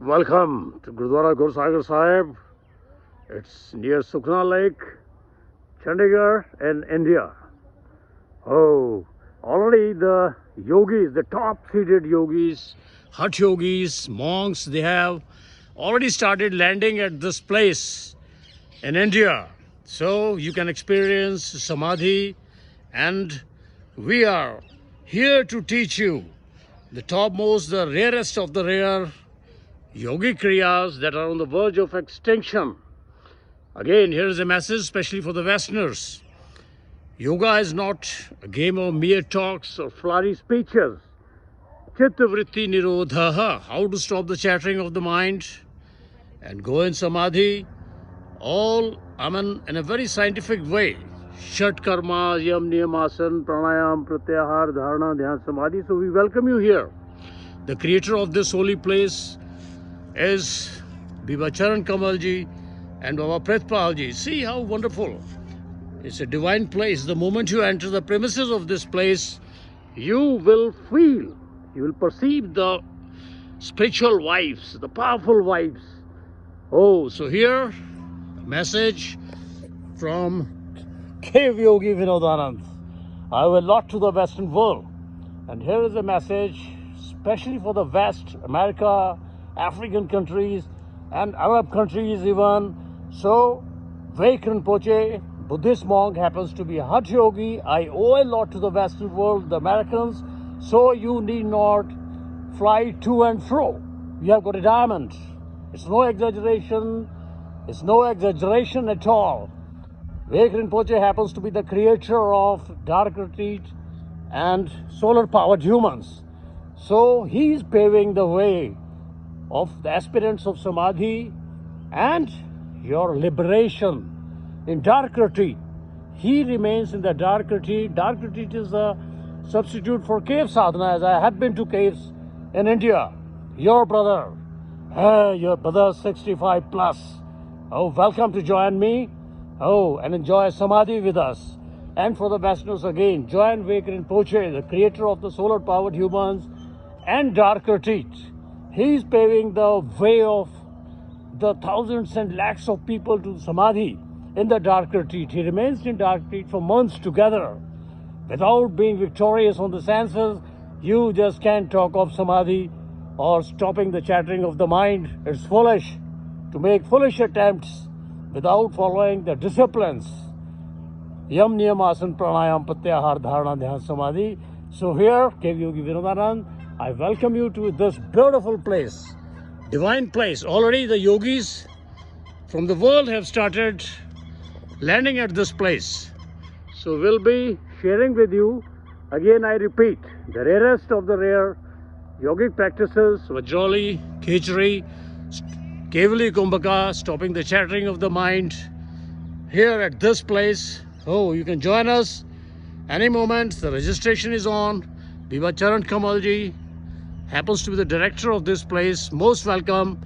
Welcome to Gurdwara Gursagar Sahib. It's near Sukhna Lake, Chandigarh in India. Oh, already the yogis, the top-seated yogis, hut yogis, monks, they have already started landing at this place in India. So you can experience Samadhi, and we are here to teach you the topmost, the rarest of the rare yogic kriyas that are on the verge of extinction. Again, here is a message especially for the Westerners. Yoga is not a game of mere talks or flowery speeches. Chitta vritti nirodhaha, how to stop the chattering of the mind and go in samadhi, all, in a very scientific way. Shat karma, yam, niyamasan, pranayam, pratyahar, dharana, dhyan, samadhi. So we welcome you here. The creator of this holy place is Biba Charan Kamalji and Baba Pritpalji. See how wonderful. It's a divine place. The moment you enter the premises of this place, you will feel, you will perceive the spiritual vibes, the powerful vibes. Oh, so here, a message from Cave Yogi Vinodanand. I owe a lot to the Western world. And here is a message, especially for the West, America, African countries, and Arab countries even. So, Veik Rinpoche, Buddhist monk, happens to be a hut yogi. I owe a lot to the Western world, the Americans. So you need not fly to and fro. You have got a diamond. It's no exaggeration. It's no exaggeration at all. Veik Rinpoche happens to be the creator of dark retreat and solar-powered humans. So he's paving the way of the aspirants of Samadhi and your liberation in dark retreat. He remains in the dark retreat. Dark retreat is a substitute for cave sadhana, as I have been to caves in India. Your brother, your brother 65 plus. Oh, welcome to join me. Oh, and enjoy Samadhi with us. And for the Westerners again, join Veik Rinpoche, the creator of the solar-powered humans and dark retreat. He's paving the way of the thousands and lakhs of people to Samadhi in the dark retreat. He remains in dark retreat for months together. Without being victorious on the senses, you just can't talk of Samadhi or stopping the chattering of the mind. It's foolish to make foolish attempts without following the disciplines. Yam, niyam, asan, pranayam, pratyahar, dharana, dhyan, samadhi. So here, Cave Yogi Vinodanand, I welcome you to this beautiful place, divine place. Already the yogis from the world have started landing at this place. So we'll be sharing with you, again I repeat, the rarest of the rare yogic practices, Vajroli, Khechari, Kevali Kumbhaka, stopping the chattering of the mind here at this place. Oh, you can join us any moment. The registration is on. Biba Charan Kamalji happens to be the director of this place. Most welcome.